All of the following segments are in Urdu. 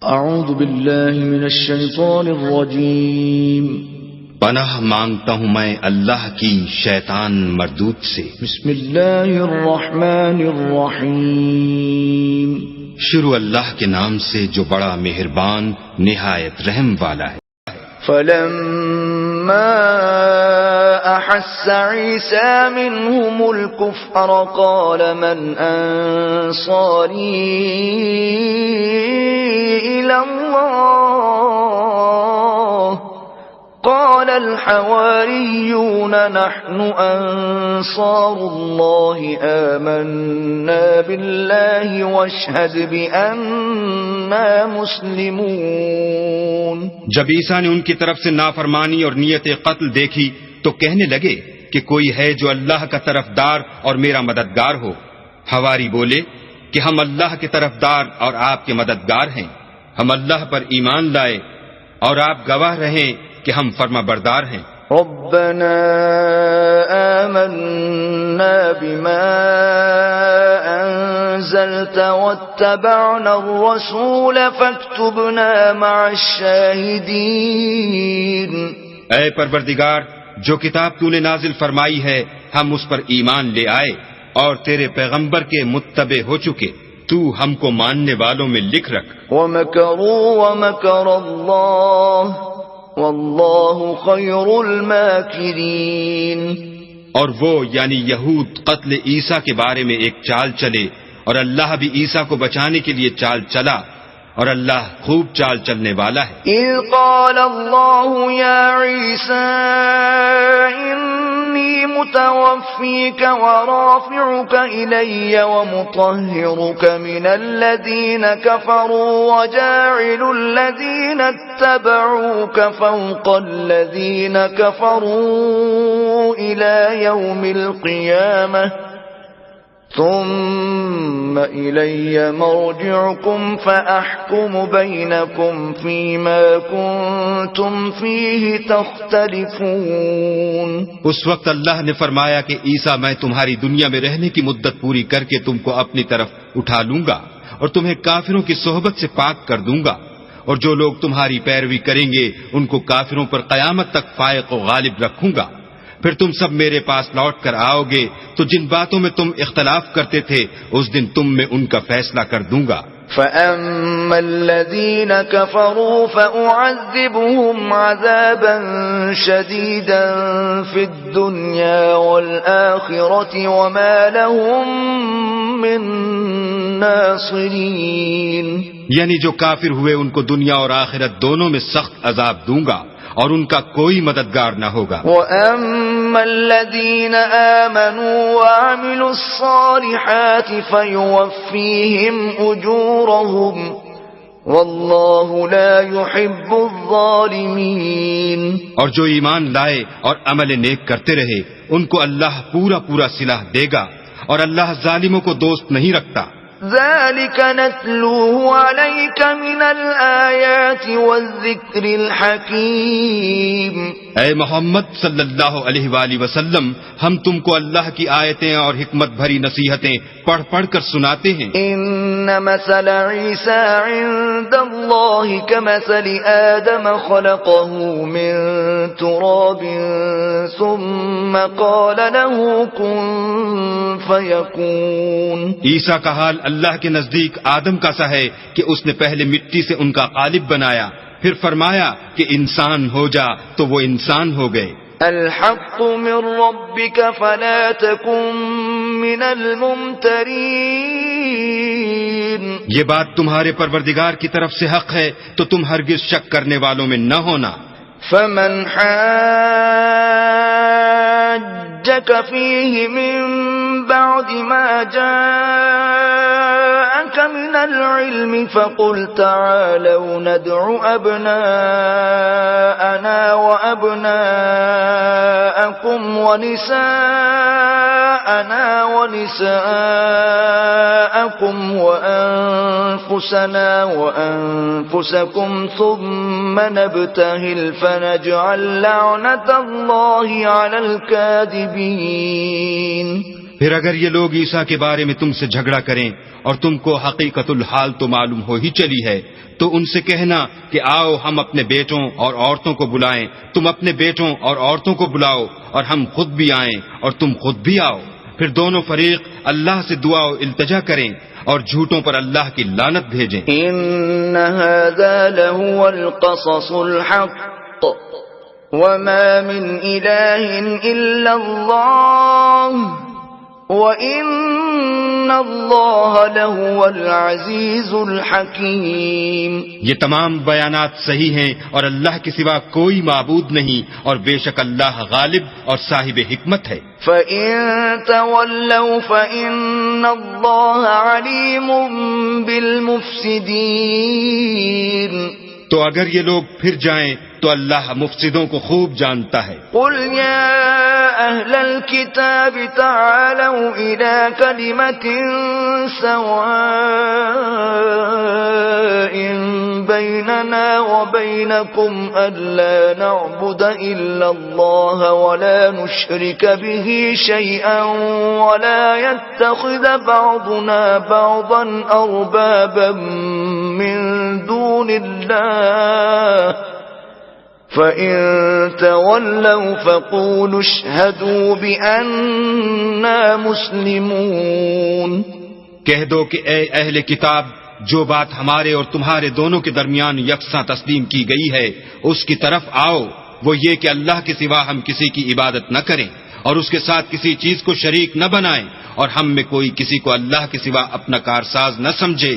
اعوذ باللہ من الشیطان الرجیم پناہ مانگتا ہوں میں اللہ کی شیطان مردود سے۔ بسم اللہ الرحمن الرحیم شروع اللہ کے نام سے جو بڑا مہربان نہایت رحم والا ہے۔ فلما احس عیسی منهم الكفر قال من انصاری الى اللہ قال الحواریون نحن انصار اللہ آمنا باللہ واشہد بأننا مسلمون۔ جب عیسیٰ نے ان کی طرف سے نافرمانی اور نیت قتل دیکھی تو کہنے لگے کہ کوئی ہے جو اللہ کا طرفدار اور میرا مددگار ہو۔ حواری بولے کہ ہم اللہ کے طرفدار اور آپ کے مددگار ہیں، ہم اللہ پر ایمان لائے اور آپ گواہ رہیں کہ ہم فرما بردار ہیں۔ ربنا آمنا بما انزلت واتبعنا الرسول فاكتبنا مع الشاہدین۔ اے پروردگار، جو کتاب تو نے نازل فرمائی ہے ہم اس پر ایمان لے آئے اور تیرے پیغمبر کے متبع ہو چکے، تو ہم کو ماننے والوں میں لکھ رکھ۔ وَمَكَرُوا وَمَكَرَ اللَّهُ وَاللَّهُ خَيْرُ الْمَاكِرِينَ۔ اور وہ یعنی یہود قتل عیسیٰ کے بارے میں ایک چال چلے اور اللہ بھی عیسیٰ کو بچانے کے لیے چال چلا، اور اللہ خوب چال چلنے والا ہے۔ اذ قال اللہ یا عیسیٰ انی متوفیک ورافعک الی ومطہرک من الذین کفروا وجاعل الذین اتبعوک فوق الذین کفروا الی یوم القیامہ ثم إلي مرجعكم فأحكم بينكم فيما كنتم فيه تختلفون۔ اس وقت اللہ نے فرمایا کہ عیسیٰ میں تمہاری دنیا میں رہنے کی مدت پوری کر کے تم کو اپنی طرف اٹھا لوں گا اور تمہیں کافروں کی صحبت سے پاک کر دوں گا، اور جو لوگ تمہاری پیروی کریں گے ان کو کافروں پر قیامت تک فائق و غالب رکھوں گا۔ پھر تم سب میرے پاس لوٹ کر آؤ گے تو جن باتوں میں تم اختلاف کرتے تھے اس دن تم میں ان کا فیصلہ کر دوں گا۔ فَأَمَّا الَّذِينَ كَفَرُوا فَأُعَذِّبُهُمْ عَذَابًا شَدِيدًا فِي الدُّنْيَا وَالْآخِرَةِ وَمَا لَهُم مِّن نَاصِرِينَ۔ یعنی جو کافر ہوئے ان کو دنیا اور آخرت دونوں میں سخت عذاب دوں گا اور ان کا کوئی مددگار نہ ہوگا۔ وَأَمَّا الَّذِينَ آمَنُوا وَعَمِلُوا الصَّالِحَاتِ فَيُوَفِّيهِمْ أُجُورَهُمْ وَاللَّهُ لَا يُحِبُّ الظَّالِمِينَ۔ اور جو ایمان لائے اور عمل نیک کرتے رہے ان کو اللہ پورا پورا صلہ دے گا، اور اللہ ظالموں کو دوست نہیں رکھتا۔ ذَلِكَ نَتْلُوهُ عَلَيْكَ مِنَ الْآيَاتِ وَالذِّكْرِ الْحَكِيمِ۔ اے محمد صلی اللہ علیہ وآلہ وسلم، ہم تم کو اللہ کی آیتیں اور حکمت بھری نصیحتیں پڑھ پڑھ کر سناتے ہیں۔ ان مثل عیسی عند اللہ کمثل آدم خلقه من تراب ثم قال له كن فيكون۔ عیسیٰ کا حال اللہ کے نزدیک آدم کا سا ہے کہ اس نے پہلے مٹی سے ان کا قالب بنایا، پھر فرمایا کہ انسان ہو جا تو وہ انسان ہو گئے۔ الحق من ربك فلا تكن من الممترین۔ یہ بات تمہارے پروردگار کی طرف سے حق ہے تو تم ہرگز شک کرنے والوں میں نہ ہونا۔ فمن حاجك فيه من بعد ما جاءك من العلم فقل تعالوا ندع أبناءنا وأبناءكم ونساءنا ونساءكم وأنفسنا وأنفسكم ثم نبتهل فنجعل لعنة الله على الكاذبين۔ پھر اگر یہ لوگ عیسیٰ کے بارے میں تم سے جھگڑا کریں اور تم کو حقیقت الحال تو معلوم ہو ہی چلی ہے، تو ان سے کہنا کہ آؤ ہم اپنے بیٹوں اور عورتوں کو بلائیں، تم اپنے بیٹوں اور عورتوں کو بلاؤ اور ہم خود بھی آئیں اور تم خود بھی آؤ، پھر دونوں فریق اللہ سے دعا و التجا کریں اور جھوٹوں پر اللہ کی لعنت بھیجیں۔ ان هذا لهو القصص الحق وما من اله الا الله وان الله لهو العزيز الحكيم۔ یہ تمام بیانات صحیح ہیں اور اللہ کے سوا کوئی معبود نہیں، اور بے شک اللہ غالب اور صاحب حکمت ہے۔ فَإِن تَوَلَّوْا فَإِنَّ اللَّهَ عَلِيمٌ بِالْمُفْسِدِينَ۔ تو اگر یہ لوگ پھر جائیں تو اللہ مفسدوں کو خوب جانتا ہے۔ قُلْ يَا أَهْلَ الْكِتَابِ تَعَالَوْا إِلَى كَلِمَةٍ سَوَاءٍ بَيْنَنَا وَبَيْنَكُمْ أَلَّا نَعْبُدَ إِلَّا اللَّهَ وَلَا نُشْرِكَ بِهِ شَيْئًا وَلَا يَتَّخِذَ بَعْضُنَا بَعْضًا أَرْبَابًا مِّن دُونِ اللَّهِ فَإِن تَوَلَّوْا فَقُولُوا اشْهَدُوا بِأَنَّا مُسْلِمُونَ۔ کہہ دو کہ اے اہل کتاب، جو بات ہمارے اور تمہارے دونوں کے درمیان یکساں تسلیم کی گئی ہے اس کی طرف آؤ، وہ یہ کہ اللہ کے سوا ہم کسی کی عبادت نہ کریں اور اس کے ساتھ کسی چیز کو شریک نہ بنائیں، اور ہم میں کوئی کسی کو اللہ کے سوا اپنا کارساز نہ سمجھے۔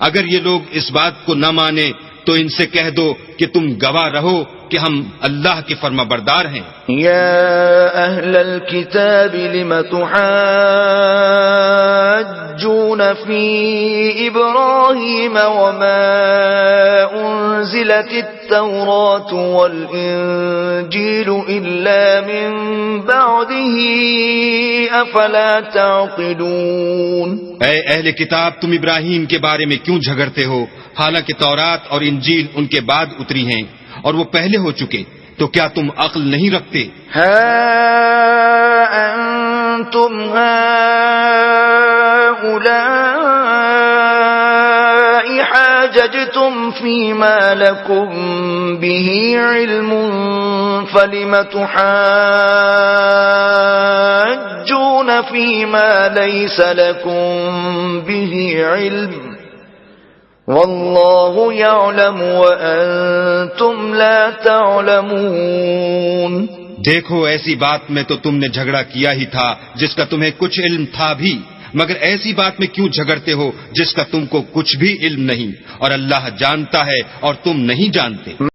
اگر یہ لوگ اس بات کو نہ مانے تو ان سے کہہ دو کہ تم گواہ رہو کہ ہم اللہ کے فرما بردار ہیں۔ یا اہل الکتاب لم تحاجون فی ابراہیم وما انزلت التوراة والانجیل الا من بعده افلا تعقلون۔ اے اہل کتاب، تم ابراہیم کے بارے میں کیوں جھگڑتے ہو، حالانکہ تورات اور انجیل ان کے بعد اتری ہیں اور وہ پہلے ہو چکے، تو کیا تم عقل نہیں رکھتے؟ ہا انتم هؤلاء حاججتم فيما لكم به علم فلم تحاجون فيما ليس لكم به علم واللہ یعلم وانتم لا تعلمون۔ دیکھو، ایسی بات میں تو تم نے جھگڑا کیا ہی تھا جس کا تمہیں کچھ علم تھا بھی، مگر ایسی بات میں کیوں جھگڑتے ہو جس کا تم کو کچھ بھی علم نہیں، اور اللہ جانتا ہے اور تم نہیں جانتے۔